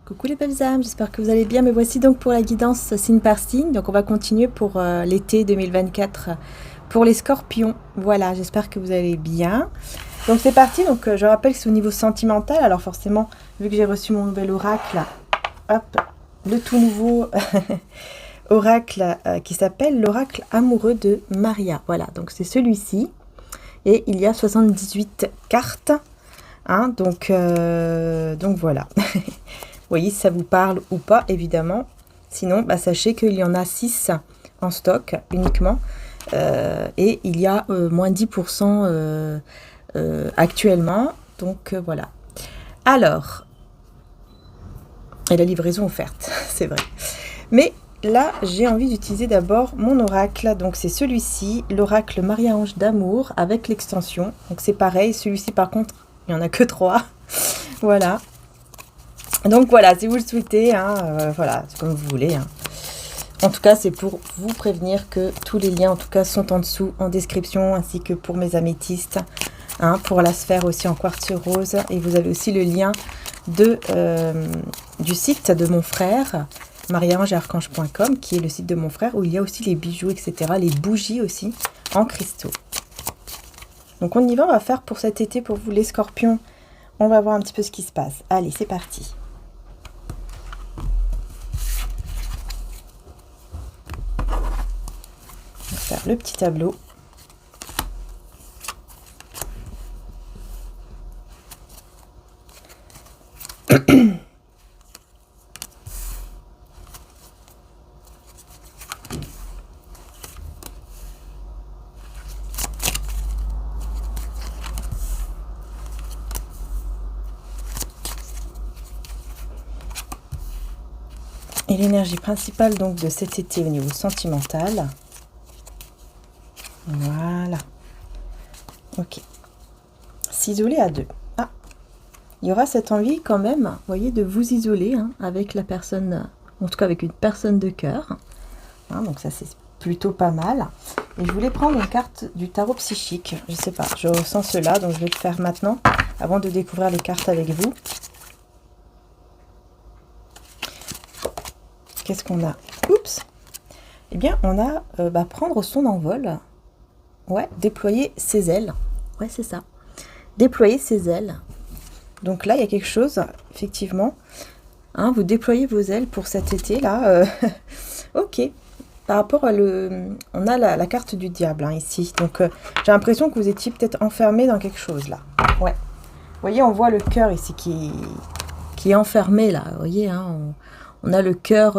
Coucou les belles âmes, j'espère que vous allez bien. Me voici donc pour la guidance signe par signe. Donc on va continuer pour l'été 2024 pour les scorpions. Voilà, j'espère que vous allez bien. Donc c'est parti, donc je rappelle que c'est au niveau sentimental. Alors forcément, vu que j'ai reçu mon nouvel oracle, hop, le tout nouveau oracle qui s'appelle l'oracle amoureux de Maria. Voilà, donc c'est celui-ci. Et il y a 78 cartes. Hein, donc voilà. Vous voyez si ça vous parle ou pas, évidemment. Sinon, bah, sachez qu'il y en a 6 en stock uniquement. Et il y a moins 10% actuellement. Donc voilà. Alors, et la livraison offerte, c'est vrai. Mais là, j'ai envie d'utiliser d'abord mon oracle. Donc c'est celui-ci, l'oracle Maria-Ange d'amour avec l'extension. Donc c'est pareil, celui-ci par contre, il n'y en a que 3. Voilà. Donc voilà, si vous le souhaitez, hein, voilà, c'est comme vous voulez. Hein. En tout cas, c'est pour vous prévenir que tous les liens, en tout cas, sont en dessous, en description, ainsi que pour mes améthystes, hein, pour la sphère aussi en quartz rose. Et vous avez aussi le lien du site de mon frère, mariaangearchange.com, qui est le site de mon frère, où il y a aussi les bijoux, etc., les bougies aussi, en cristaux. Donc on y va, on va faire pour cet été, pour vous les scorpions. On va voir un petit peu ce qui se passe. Allez, c'est parti. On va faire le petit tableau. Et l'énergie principale donc de cet été au niveau sentimental. Voilà. Ok. S'isoler à deux. Ah, il y aura cette envie quand même, vous voyez, de vous isoler hein, avec la personne, en tout cas avec une personne de cœur. Hein, donc ça c'est plutôt pas mal. Et je voulais prendre une carte du tarot psychique. Je sais pas, je ressens cela, donc je vais le faire maintenant, avant de découvrir les cartes avec vous. Qu'est-ce qu'on a? Oups! Eh bien, on a prendre son envol. Ouais, déployer ses ailes. Ouais, c'est ça. Déployer ses ailes. Donc là, il y a quelque chose, effectivement. Hein, vous déployez vos ailes pour cet été-là. Ok. Par rapport à on a la carte du diable, hein, ici. Donc, j'ai l'impression que vous étiez peut-être enfermé dans quelque chose, là. Ouais. Vous voyez, on voit le cœur ici qui est enfermé, là. Vous voyez, hein, on a le cœur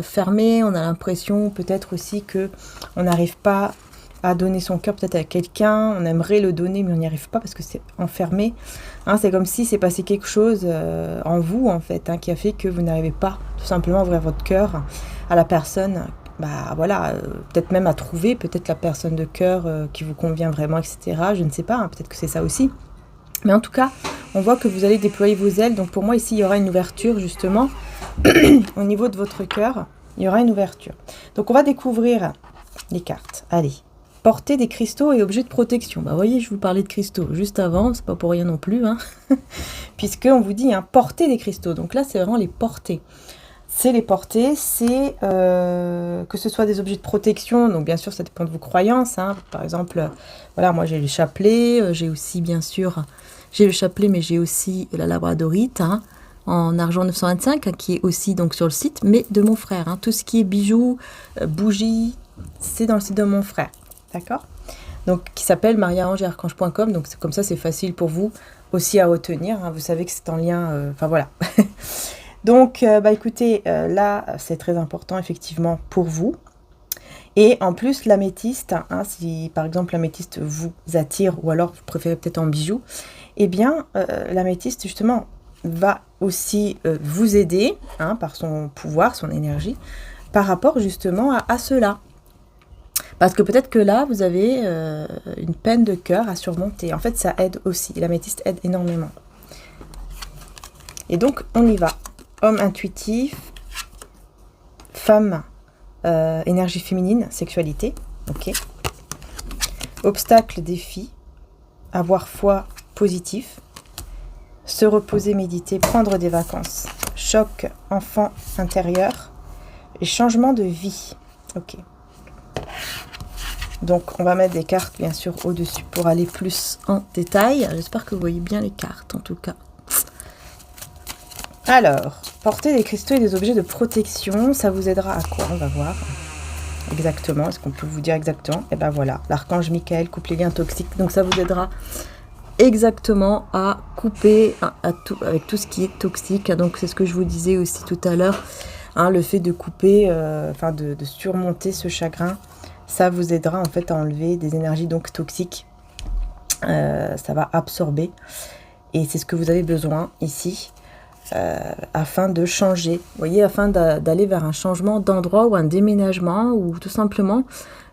fermé. On a l'impression, peut-être aussi, que on n'arrive pas à donner son cœur peut-être à quelqu'un, on aimerait le donner mais on n'y arrive pas parce que c'est enfermé. Hein, c'est comme si c'est passé quelque chose en vous en fait, hein, qui a fait que vous n'arrivez pas tout simplement à ouvrir votre cœur à la personne, voilà, peut-être même à trouver peut-être la personne de cœur qui vous convient vraiment, etc. Je ne sais pas, hein, peut-être que c'est ça aussi. Mais en tout cas, on voit que vous allez déployer vos ailes. Donc pour moi ici, il y aura une ouverture justement au niveau de votre cœur. Il y aura une ouverture. Donc on va découvrir les cartes. Allez. Porter des cristaux et objets de protection. Vous voyez, je vous parlais de cristaux juste avant, c'est pas pour rien non plus, hein. Puisqu'on vous dit, hein, porter des cristaux. Donc là, c'est vraiment les porter. C'est les porter, c'est que ce soit des objets de protection. Donc bien sûr, ça dépend de vos croyances. Hein. Par exemple, voilà, moi j'ai le chapelet, j'ai aussi bien sûr, j'ai le chapelet, mais j'ai aussi la labradorite, hein, en argent 925, hein, qui est aussi donc sur le site, mais de mon frère. Hein. Tout ce qui est bijoux, bougies, c'est dans le site de mon frère. D'accord? Donc, qui s'appelle mariaangearchange.com. Donc, comme ça, c'est facile pour vous aussi à retenir. Hein. Vous savez que c'est en lien. Enfin, voilà. Donc, écoutez, là, c'est très important, effectivement, pour vous. Et en plus, l'améthyste, hein, si par exemple l'améthyste vous attire ou alors vous préférez peut-être en bijoux, eh bien, l'améthyste, justement, va aussi vous aider hein, par son pouvoir, son énergie, par rapport justement à cela. Parce que peut-être que là, vous avez une peine de cœur à surmonter. En fait, ça aide aussi. L'améthyste aide énormément. Et donc, on y va. Homme intuitif, femme, énergie féminine, sexualité. Ok. Obstacle, défi, avoir foi, positif. Se reposer, méditer, prendre des vacances, choc enfant intérieur et changement de vie. Ok. Donc, on va mettre des cartes, bien sûr, au-dessus pour aller plus en détail. J'espère que vous voyez bien les cartes, en tout cas. Alors, porter des cristaux et des objets de protection, ça vous aidera à quoi? On va voir. Exactement, est-ce qu'on peut vous dire exactement? Et ben voilà, l'archange Michael coupe les liens toxiques. Donc, ça vous aidera exactement à couper avec tout ce qui est toxique. Donc, c'est ce que je vous disais aussi tout à l'heure. Hein, le fait de couper, de surmonter ce chagrin, ça vous aidera en fait à enlever des énergies donc toxiques. Ça va absorber. Et c'est ce que vous avez besoin ici. Afin de changer, vous voyez, afin d'aller vers un changement d'endroit ou un déménagement ou tout simplement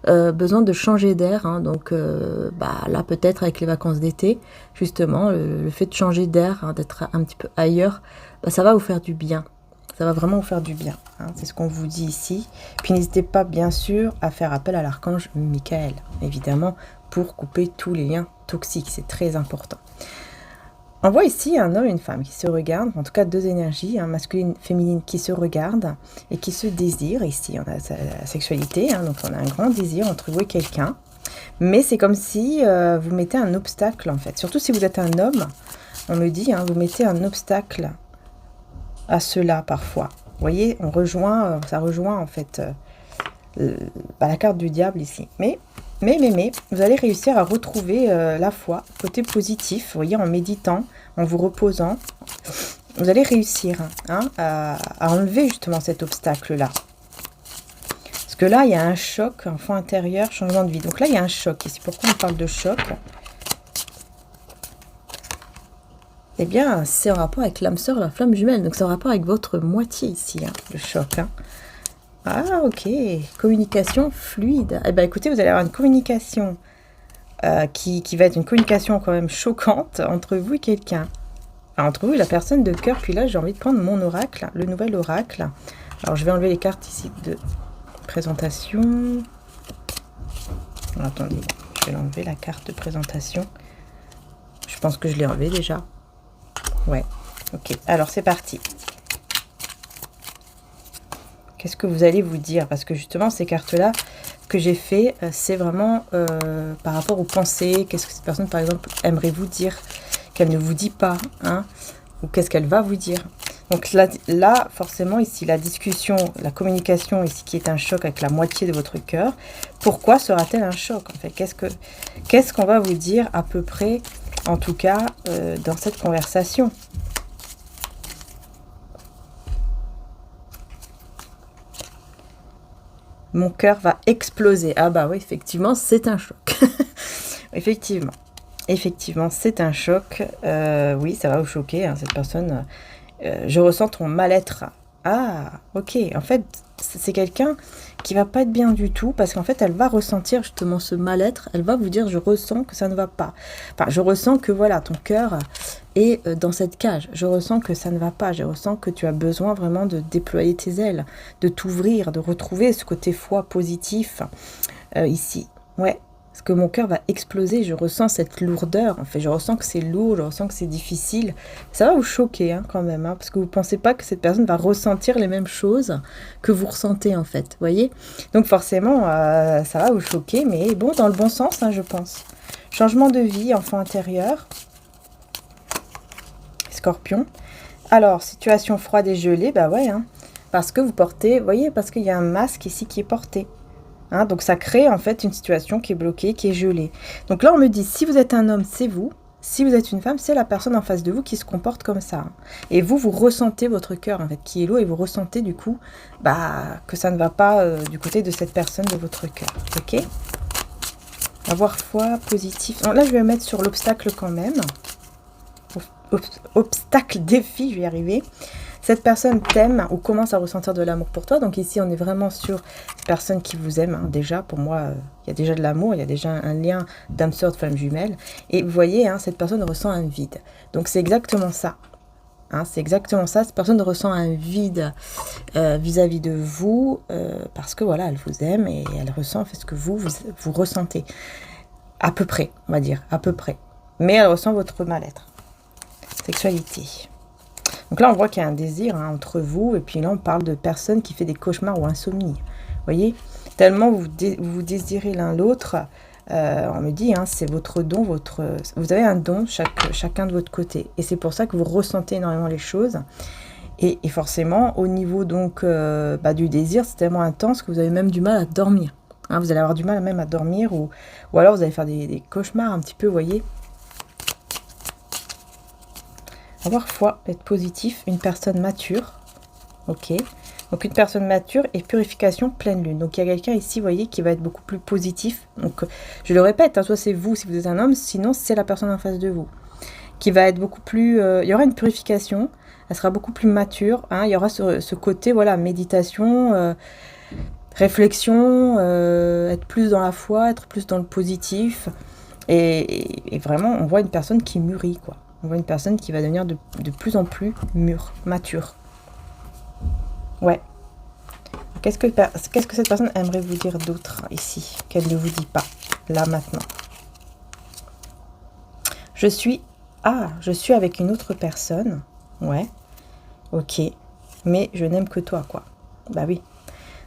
besoin de changer d'air. Hein, donc là peut-être avec les vacances d'été, justement, le fait de changer d'air, hein, d'être un petit peu ailleurs, ça va vous faire du bien. Ça va vraiment vous faire du bien. Hein, c'est ce qu'on vous dit ici. Puis n'hésitez pas bien sûr à faire appel à l'archange Michael, évidemment, pour couper tous les liens toxiques. C'est très important. On voit ici un homme et une femme qui se regardent, en tout cas deux énergies, hein, masculine, féminine, qui se regardent et qui se désirent. Ici, on a la sexualité, hein, donc on a un grand désir entre vous et quelqu'un. Mais c'est comme si vous mettez un obstacle, en fait. Surtout si vous êtes un homme, on me dit, hein, vous mettez un obstacle à cela, parfois. Vous voyez, ça rejoint, en fait, la carte du diable, ici. Mais, vous allez réussir à retrouver la foi, côté positif, vous voyez, en méditant, en vous reposant, vous allez réussir hein, à enlever justement cet obstacle-là. Parce que là, il y a un choc, enfant intérieur, changement de vie. Donc là, il y a un choc ici. Pourquoi on parle de choc? Eh bien, c'est en rapport avec l'âme sœur, la flamme jumelle. Donc c'est en rapport avec votre moitié ici, hein, le choc. Hein. Ah, ok. Communication fluide. Eh bien, écoutez, vous allez avoir une communication qui va être une communication quand même choquante entre vous et quelqu'un. Enfin, entre vous et la personne de cœur. Puis là, j'ai envie de prendre mon oracle, le nouvel oracle. Alors, je vais enlever les cartes ici de présentation. Alors, attendez, je vais enlever la carte de présentation. Je pense que je l'ai enlevée déjà. Ouais, ok. Alors, c'est parti. Qu'est-ce que vous allez vous dire? Parce que justement, ces cartes-là que j'ai fait, c'est vraiment par rapport aux pensées. Qu'est-ce que cette personne, par exemple, aimerait vous dire qu'elle ne vous dit pas, hein? Ou qu'est-ce qu'elle va vous dire? Donc là, forcément, ici, la discussion, la communication, ici, qui est un choc avec la moitié de votre cœur. Pourquoi sera-t-elle un choc, en fait? Qu'est-ce qu'on va vous dire, à peu près, en tout cas, dans cette conversation? Mon cœur va exploser. Ah bah oui, effectivement, c'est un choc. Effectivement, c'est un choc. Oui, ça va vous choquer, hein, cette personne. Je ressens ton mal-être. Ah, ok. En fait, c'est quelqu'un qui va pas être bien du tout parce qu'en fait, elle va ressentir justement ce mal-être. Elle va vous dire, je ressens que ça ne va pas. Enfin, je ressens que voilà, ton cœur est dans cette cage. Je ressens que ça ne va pas. Je ressens que tu as besoin vraiment de déployer tes ailes, de t'ouvrir, de retrouver ce côté foi positif ici. Ouais. Parce que mon cœur va exploser, je ressens cette lourdeur, en fait, je ressens que c'est lourd, je ressens que c'est difficile. Ça va vous choquer hein, quand même, hein, parce que vous ne pensez pas que cette personne va ressentir les mêmes choses que vous ressentez en fait, vous voyez? Donc forcément, ça va vous choquer, mais bon, dans le bon sens, hein, je pense. Changement de vie, enfant intérieur. Scorpion. Alors, situation froide et gelée, bah ouais, hein, parce que vous portez, vous voyez, parce qu'il y a un masque ici qui est porté. Hein, donc ça crée en fait une situation qui est bloquée, qui est gelée. Donc là on me dit, si vous êtes un homme, c'est vous. Si vous êtes une femme, c'est la personne en face de vous qui se comporte comme ça. Hein. Et vous ressentez votre cœur en fait qui est lourd et vous ressentez du coup que ça ne va pas du côté de cette personne de votre cœur. Ok? Avoir foi, positif. Donc là je vais me mettre sur l'obstacle quand même. Obstacle, défi, je vais y arriver. Cette personne t'aime ou commence à ressentir de l'amour pour toi. Donc ici, on est vraiment sur cette personne qui vous aime. Hein. Déjà, pour moi, il y a déjà de l'amour, il y a déjà un lien d'âme sœur, de flamme jumelle. Et vous voyez, hein, cette personne ressent un vide. Donc c'est exactement ça. Hein, c'est exactement ça. Cette personne ressent un vide vis-à-vis de vous parce que voilà, elle vous aime et elle ressent en fait ce que vous ressentez. À peu près, on va dire, à peu près. Mais elle ressent votre mal-être. Sexualité. Donc là, on voit qu'il y a un désir hein, entre vous. Et puis là, on parle de personne qui fait des cauchemars ou insomnie. Vous voyez, tellement vous désirez l'un l'autre. On me dit, hein, c'est votre don, vous avez un don chacun de votre côté. Et c'est pour ça que vous ressentez énormément les choses. Et forcément, au niveau donc du désir, c'est tellement intense que vous avez même du mal à dormir. Hein, vous allez avoir du mal même à dormir ou alors vous allez faire des cauchemars un petit peu, vous voyez. Avoir foi, être positif, une personne mature. Ok. Donc une personne mature et purification pleine lune. Donc il y a quelqu'un ici, vous voyez, qui va être beaucoup plus positif. Donc je le répète, hein, soit c'est vous si vous êtes un homme, sinon c'est la personne en face de vous. Qui va être beaucoup plus... il y aura une purification, elle sera beaucoup plus mature. Hein, il y aura ce côté, voilà, méditation, réflexion, être plus dans la foi, être plus dans le positif. Et vraiment, on voit une personne qui mûrit, quoi. On voit une personne qui va devenir de plus en plus mature. Ouais. Qu'est-ce que cette personne aimerait vous dire d'autre ici, qu'elle ne vous dit pas, là, maintenant? Je suis avec une autre personne. Ouais. Ok. Mais je n'aime que toi, quoi. Bah oui.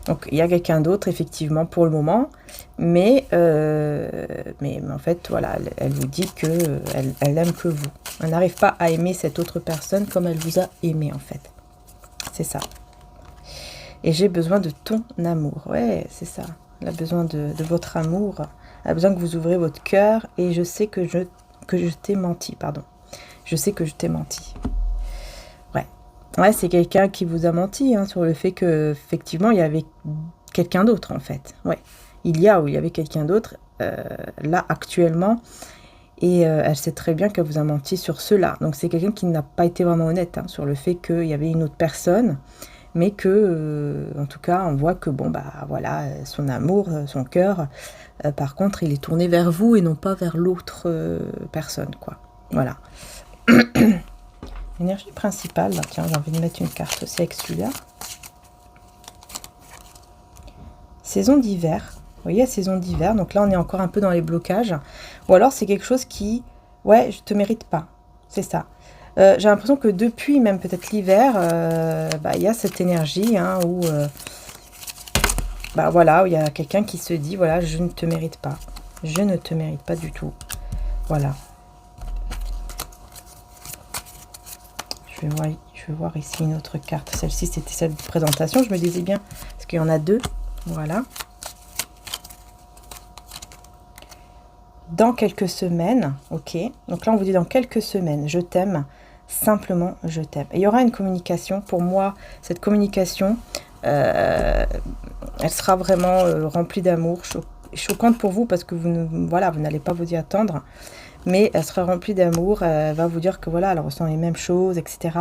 Donc, il y a quelqu'un d'autre, effectivement, pour le moment. Mais en fait, voilà, elle vous dit qu'elle aime que vous. Elle n'arrive pas à aimer cette autre personne comme elle vous a aimé, en fait. C'est ça. Et j'ai besoin de ton amour. Ouais, c'est ça. Elle a besoin de votre amour. Elle a besoin que vous ouvrez votre cœur. Et je sais que je t'ai menti, pardon. Je sais que je t'ai menti. Ouais, c'est quelqu'un qui vous a menti hein, sur le fait que effectivement il y avait quelqu'un d'autre en fait. Ouais, il y avait quelqu'un d'autre là actuellement et elle sait très bien qu'elle vous a menti sur cela. Donc c'est quelqu'un qui n'a pas été vraiment honnête hein, sur le fait qu'il y avait une autre personne, mais que en tout cas on voit que bon bah voilà son amour, son cœur, par contre il est tourné vers vous et non pas vers l'autre personne quoi. Voilà. L'énergie principale, bah, tiens, j'ai envie de mettre une carte aussi avec celui-là. Saison d'hiver. Vous voyez, saison d'hiver. Donc là, on est encore un peu dans les blocages. Ou alors, c'est quelque chose qui... Ouais, je te mérite pas. C'est ça. J'ai l'impression que depuis même peut-être l'hiver, il y a cette énergie hein, où... voilà, où il y a quelqu'un qui se dit, voilà, je ne te mérite pas. Je ne te mérite pas du tout. Voilà. Je vais voir ici une autre carte. Celle-ci, c'était celle de présentation. Je me disais bien, parce qu'il y en a deux. Voilà. Dans quelques semaines, ok. Donc là, on vous dit dans quelques semaines, je t'aime. Simplement, je t'aime. Et il y aura une communication. Pour moi, cette communication, elle sera vraiment remplie d'amour. Choquante pour vous parce que vous n'allez pas vous y attendre. Mais elle sera remplie d'amour, elle va vous dire que voilà, elle ressent les mêmes choses, etc.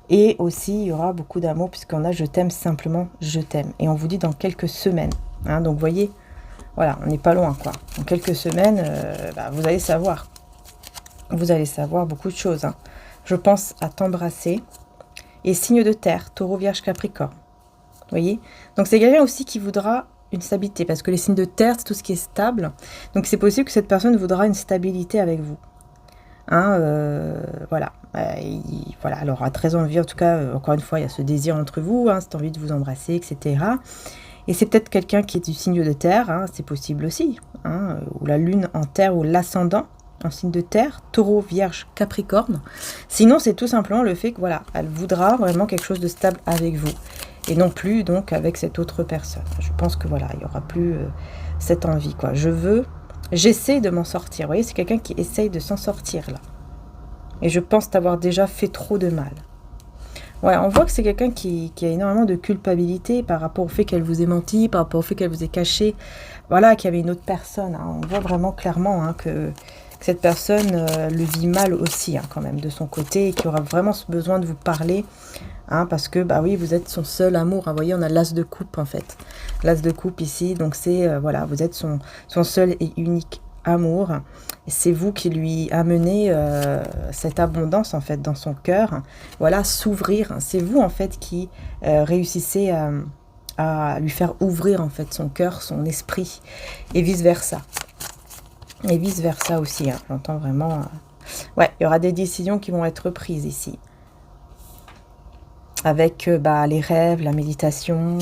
Et aussi, il y aura beaucoup d'amour puisqu'on a je t'aime simplement, je t'aime. Et on vous dit dans quelques semaines. Hein, donc, vous voyez, voilà, on n'est pas loin, quoi. Dans quelques semaines, vous allez savoir. Vous allez savoir beaucoup de choses. Hein. Je pense à t'embrasser. Et signe de terre, taureau, vierge, capricorne. Vous voyez? Donc, c'est quelqu'un aussi qui voudra... une stabilité, parce que les signes de terre, c'est tout ce qui est stable. Donc, c'est possible que cette personne voudra une stabilité avec vous. Hein, voilà. Voilà, elle aura très envie, en tout cas, encore une fois, il y a ce désir entre vous, hein, cette envie de vous embrasser, etc. Et c'est peut-être quelqu'un qui est du signe de terre, hein, c'est possible aussi, hein, ou la lune en terre, ou l'ascendant en signe de terre, taureau, vierge, capricorne. Sinon, c'est tout simplement le fait que, voilà, elle voudra vraiment quelque chose de stable avec vous. Et non plus, donc, avec cette autre personne. Je pense que, voilà, il n'y aura plus cette envie, quoi. J'essaie de m'en sortir. Vous voyez, c'est quelqu'un qui essaye de s'en sortir, là. Et je pense t'avoir déjà fait trop de mal. Ouais, on voit que c'est quelqu'un qui a énormément de culpabilité par rapport au fait qu'elle vous ait menti, par rapport au fait qu'elle vous ait caché. Voilà, qu'il y avait une autre personne. Hein. On voit vraiment clairement hein, que cette personne le vit mal aussi, hein, quand même, de son côté, et qui aura vraiment besoin de vous parler. Hein, parce que, bah oui, vous êtes son seul amour. Hein, vous voyez, on a l'as de coupe, en fait. L'as de coupe ici, donc c'est, voilà, vous êtes son seul et unique amour. C'est vous qui lui amenez cette abondance, en fait, dans son cœur. Voilà, s'ouvrir. C'est vous, en fait, qui réussissez à lui faire ouvrir, en fait, son cœur, son esprit, et vice-versa. Et vice-versa aussi, hein, j'entends vraiment... Ouais, il y aura des décisions qui vont être prises ici. avec les rêves, la méditation,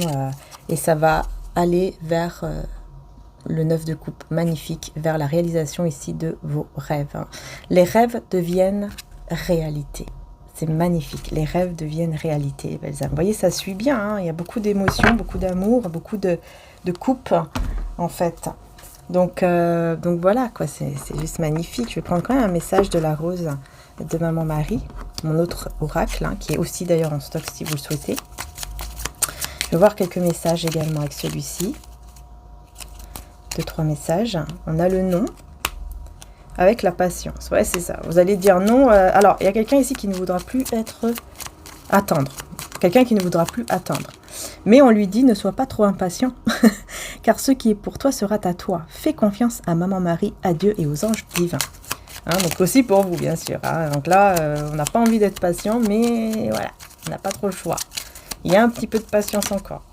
et ça va aller vers le 9 de coupe, magnifique, vers la réalisation ici de vos rêves. Les rêves deviennent réalité. C'est magnifique, les rêves deviennent réalité, belles âmes. Vous voyez, ça suit bien, hein, il y a beaucoup d'émotions, beaucoup d'amour, beaucoup de coupe, en fait. Donc voilà, quoi, c'est juste magnifique. Je vais prendre quand même un message de la rose de Maman Marie, mon autre oracle, hein, qui est aussi d'ailleurs en stock si vous le souhaitez. Je vais voir quelques messages également avec celui-ci. 2-3 messages. On a le non avec la patience. Ouais, c'est ça. Vous allez dire non. Alors, il y a quelqu'un ici qui ne voudra plus attendre. Quelqu'un qui ne voudra plus attendre. Mais on lui dit, ne sois pas trop impatient, car ce qui est pour toi sera à toi. Fais confiance à Maman Marie, à Dieu et aux anges divins. Hein, donc aussi pour vous, bien sûr. Hein. Donc là, on n'a pas envie d'être patient, mais voilà, on n'a pas trop le choix. Il y a un petit peu de patience encore.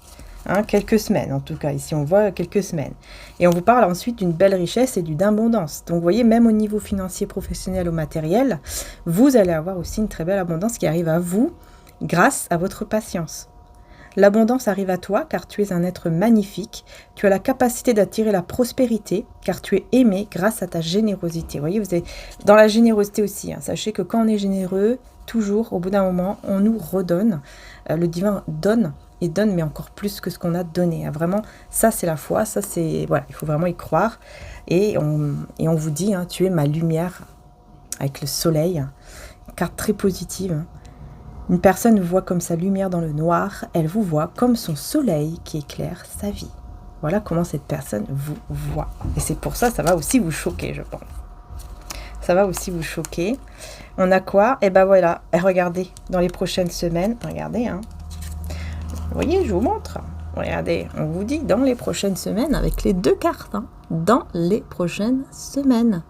Hein, quelques semaines, en tout cas. Ici, on voit quelques semaines. Et on vous parle ensuite d'une belle richesse et d'une abondance. Donc, vous voyez, même au niveau financier, professionnel ou matériel, vous allez avoir aussi une très belle abondance qui arrive à vous grâce à votre patience. L'abondance arrive à toi car tu es un être magnifique. Tu as la capacité d'attirer la prospérité car tu es aimé grâce à ta générosité. Vous voyez, vous êtes dans la générosité aussi. Hein. Sachez que quand on est généreux, toujours, au bout d'un moment, on nous redonne. Le divin donne et donne, mais encore plus que ce qu'on a donné. Hein. Vraiment, ça c'est la foi. Ça c'est voilà, il faut vraiment y croire. Et on vous dit, hein, tu es ma lumière avec le soleil. Carte très positive. Hein. Une personne vous voit comme sa lumière dans le noir, elle vous voit comme son soleil qui éclaire sa vie. Voilà comment cette personne vous voit. Et c'est pour ça, ça va aussi vous choquer, je pense. Ça va aussi vous choquer. On a quoi? Et ben voilà, et regardez, dans les prochaines semaines, regardez, hein. Vous voyez, je vous montre. Regardez, on vous dit dans les prochaines semaines, avec les 2 cartes, hein, dans les prochaines semaines.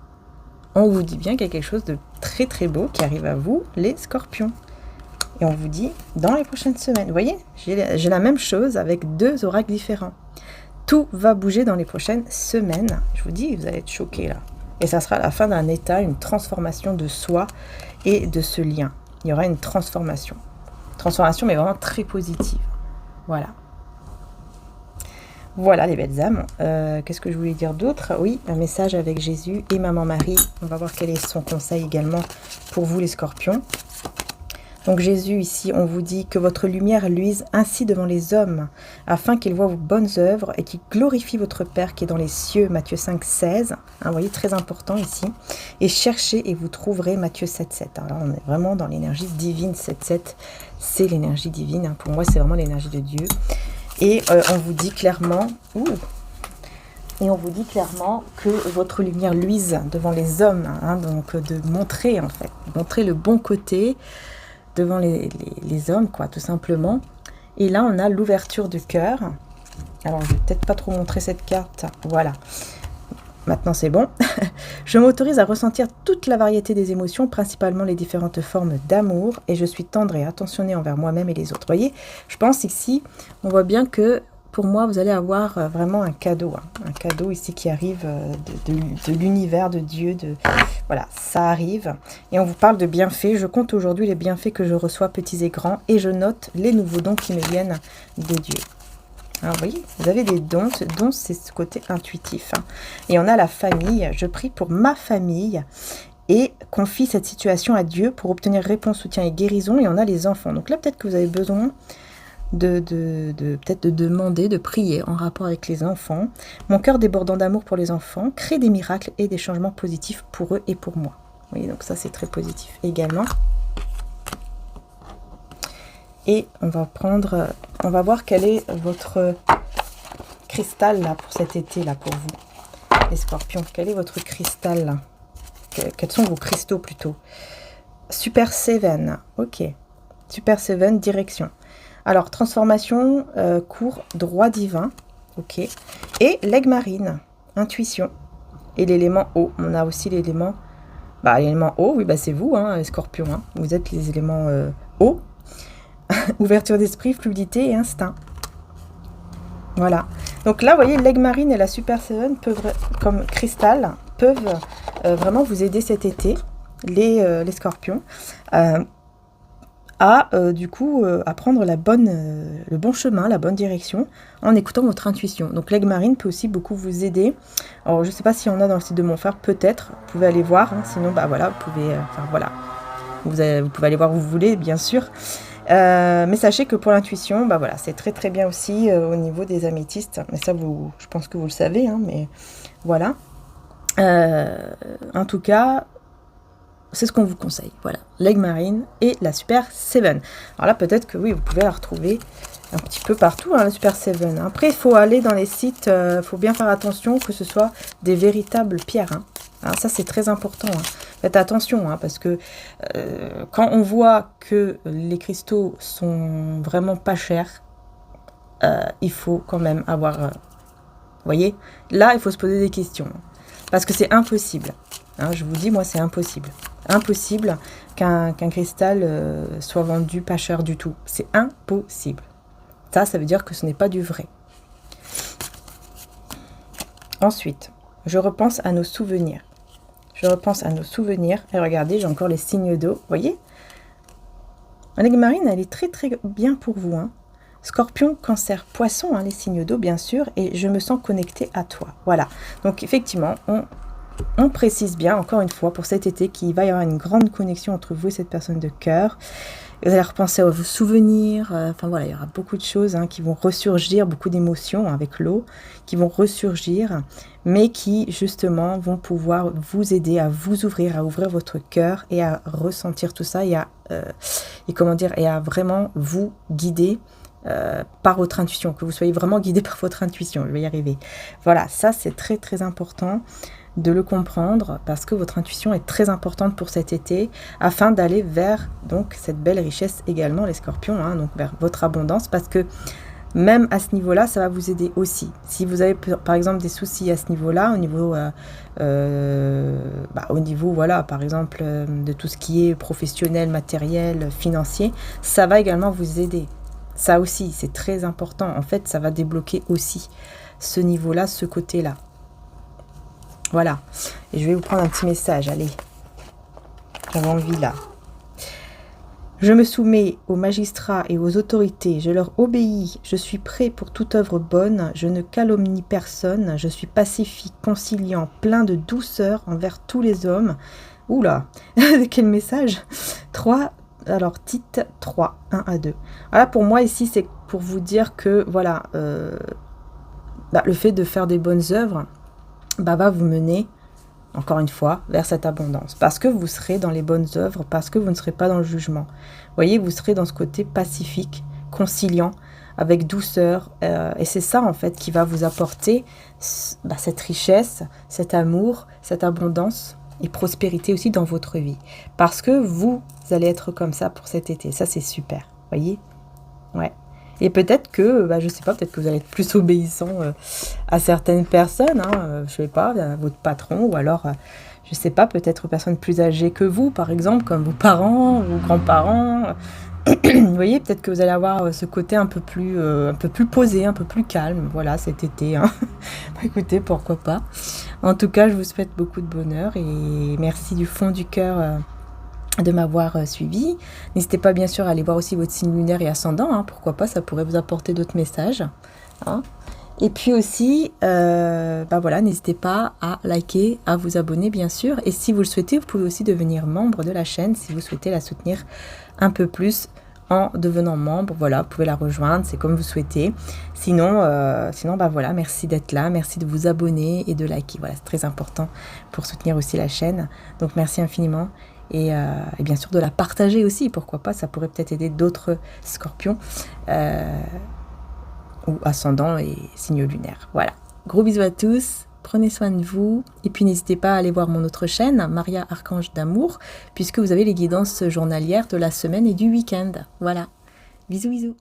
On vous dit bien qu'il y a quelque chose de très très beau qui arrive à vous, les scorpions. Et on vous dit dans les prochaines semaines. Vous voyez, j'ai la même chose avec 2 oracles différents. Tout va bouger dans les prochaines semaines. Je vous dis, vous allez être choqués là. Et ça sera la fin d'un état, une transformation de soi et de ce lien. Il y aura une transformation. Transformation, mais vraiment très positive. Voilà. Voilà les belles âmes. Qu'est-ce que je voulais dire d'autre? Oui, un message avec Jésus et Maman Marie. On va voir quel est son conseil également pour vous les scorpions. Donc Jésus, ici, on vous dit que votre lumière luise ainsi devant les hommes, afin qu'ils voient vos bonnes œuvres et qu'ils glorifient votre Père qui est dans les cieux, Matthieu 5, 16. Hein, vous voyez, très important ici. Et cherchez et vous trouverez, Matthieu 7, 7. Alors là, on est vraiment dans l'énergie divine, 7, 7. C'est l'énergie divine. Hein, pour moi, c'est vraiment l'énergie de Dieu. Et on vous dit clairement... Et on vous dit clairement que votre lumière luise devant les hommes. Hein, donc de montrer, en fait, montrer le bon côté devant les hommes, quoi, tout simplement. Et là, on a l'ouverture du cœur. Alors, je vais peut-être pas trop montrer cette carte. Voilà. Maintenant, c'est bon. Je m'autorise à ressentir toute la variété des émotions, principalement les différentes formes d'amour, et je suis tendre et attentionnée envers moi-même et les autres. Vous voyez, je pense ici, on voit bien que pour moi, vous allez avoir vraiment un cadeau. Hein. Un cadeau ici qui arrive de l'univers, de Dieu. Voilà, ça arrive. Et on vous parle de bienfaits. Je compte aujourd'hui les bienfaits que je reçois, petits et grands. Et je note les nouveaux dons qui me viennent de Dieu. Alors, vous voyez, vous avez des dons. Ce don, c'est ce côté intuitif. Hein. Et on a la famille. Je prie pour ma famille. Et confie cette situation à Dieu pour obtenir réponse, soutien et guérison. Et on a les enfants. Donc là, peut-être que vous avez besoin... peut-être de demander, de prier en rapport avec les enfants. Mon cœur débordant d'amour pour les enfants crée des miracles et des changements positifs pour eux et pour moi. Vous voyez, donc ça c'est très positif également. Et on va voir quel est votre cristal là pour cet été là pour vous, les scorpions. Quel est votre cristal là? Quels sont vos cristaux plutôt? Super 7, ok. Super 7, direction. Alors, transformation, cours, droit divin, ok. Et l'aigle marine, intuition. Et l'élément eau, on a aussi l'élément... l'élément eau, oui, c'est vous, hein, scorpion. Hein. Vous êtes les éléments eau. Ouverture d'esprit, fluidité et instinct. Voilà. Donc là, vous voyez, l'aigle marine et la Super 7, comme cristal, peuvent vraiment vous aider cet été, les scorpions. du coup, à prendre le bon chemin, la bonne direction, en écoutant votre intuition. Donc l'aigle marine peut aussi beaucoup vous aider. Alors je ne sais pas s'il y en a dans le site de mon frère, peut-être, vous pouvez aller voir, hein. Sinon bah voilà, vous pouvez, voilà, vous pouvez aller voir où vous voulez, bien sûr. Mais sachez que pour l'intuition, bah voilà, c'est très très bien aussi au niveau des améthystes. Mais ça, je pense que vous le savez, hein, mais voilà. En tout cas, c'est ce qu'on vous conseille. Voilà, l'aigle marine et la Super 7. Alors là, peut-être que oui, vous pouvez la retrouver un petit peu partout, hein, la Super 7. Après, il faut aller dans les sites, il faut bien faire attention que ce soit des véritables pierres. Hein. Alors ça, c'est très important. Hein. Faites attention, hein, parce que quand on voit que les cristaux sont vraiment pas chers, il faut quand même avoir... vous voyez, là, il faut se poser des questions. Parce que c'est impossible. Hein, je vous dis, moi, c'est impossible. Impossible qu'un cristal soit vendu pas cher du tout. C'est impossible. Ça veut dire que ce n'est pas du vrai. Ensuite, je repense à nos souvenirs. Je repense à nos souvenirs. Et regardez, j'ai encore les signes d'eau. Vous voyez? L'aigle marine, elle est très très bien pour vous. Hein. Scorpion, Cancer, Poisson, hein, les signes d'eau, bien sûr. Et je me sens connectée à toi. Voilà. Donc, effectivement, on précise bien, encore une fois, pour cet été, qu'il va y avoir une grande connexion entre vous et cette personne de cœur. Vous allez repenser à vos souvenirs. Enfin voilà, il y aura beaucoup de choses hein, qui vont ressurgir, beaucoup d'émotions avec l'eau, qui vont ressurgir, mais qui justement vont pouvoir vous aider à vous ouvrir, à ouvrir votre cœur et à ressentir tout ça et à vraiment vous guider par votre intuition, que vous soyez vraiment guidé par votre intuition. Je vais y arriver. Voilà, ça c'est très très important de le comprendre parce que votre intuition est très importante pour cet été afin d'aller vers donc cette belle richesse également les scorpions, hein, donc vers votre abondance, parce que même à ce niveau-là, ça va vous aider aussi. Si vous avez par exemple des soucis à ce niveau-là, au niveau voilà, par exemple de tout ce qui est professionnel, matériel, financier, ça va également vous aider. Ça aussi, c'est très important. En fait, ça va débloquer aussi ce niveau-là, ce côté-là. Voilà. Et je vais vous prendre un petit message. Allez. J'avais envie là. Je me soumets aux magistrats et aux autorités. Je leur obéis. Je suis prêt pour toute œuvre bonne. Je ne calomnie personne. Je suis pacifique, conciliant, plein de douceur envers tous les hommes. Oula. Quel message. 3. Alors, titre 3. 1 à 2. Voilà, pour moi, ici, c'est pour vous dire que, voilà, le fait de faire des bonnes œuvres, va vous mener, encore une fois, vers cette abondance. Parce que vous serez dans les bonnes œuvres, parce que vous ne serez pas dans le jugement. Vous voyez, vous serez dans ce côté pacifique, conciliant, avec douceur. Et c'est ça, en fait, qui va vous apporter cette richesse, cet amour, cette abondance et prospérité aussi dans votre vie. Parce que vous allez être comme ça pour cet été. Ça, c'est super. Vous voyez? Ouais. Et peut-être que, je sais pas, peut-être que vous allez être plus obéissant à certaines personnes, hein, je sais pas, à votre patron, ou alors, je sais pas, peut-être aux personnes plus âgées que vous, par exemple, comme vos parents, vos grands-parents. Vous voyez, peut-être que vous allez avoir ce côté un peu plus posé, un peu plus calme, voilà, cet été. Hein. Écoutez, pourquoi pas. En tout cas, je vous souhaite beaucoup de bonheur et merci du fond du cœur de m'avoir suivi. N'hésitez pas bien sûr à aller voir aussi votre signe lunaire et ascendant, hein, pourquoi pas, ça pourrait vous apporter d'autres messages. Hein. Et puis aussi, voilà, n'hésitez pas à liker, à vous abonner bien sûr. Et si vous le souhaitez, vous pouvez aussi devenir membre de la chaîne si vous souhaitez la soutenir un peu plus en devenant membre. Voilà, vous pouvez la rejoindre, c'est comme vous souhaitez. Sinon, voilà, merci d'être là, merci de vous abonner et de liker. Voilà, c'est très important pour soutenir aussi la chaîne. Donc merci infiniment. Et bien sûr de la partager aussi, pourquoi pas, ça pourrait peut-être aider d'autres scorpions ou ascendants et signes lunaires. Voilà, gros bisous à tous, prenez soin de vous, et puis n'hésitez pas à aller voir mon autre chaîne, Maria Archange d'Amour, puisque vous avez les guidances journalières de la semaine et du week-end. Voilà, bisous bisous.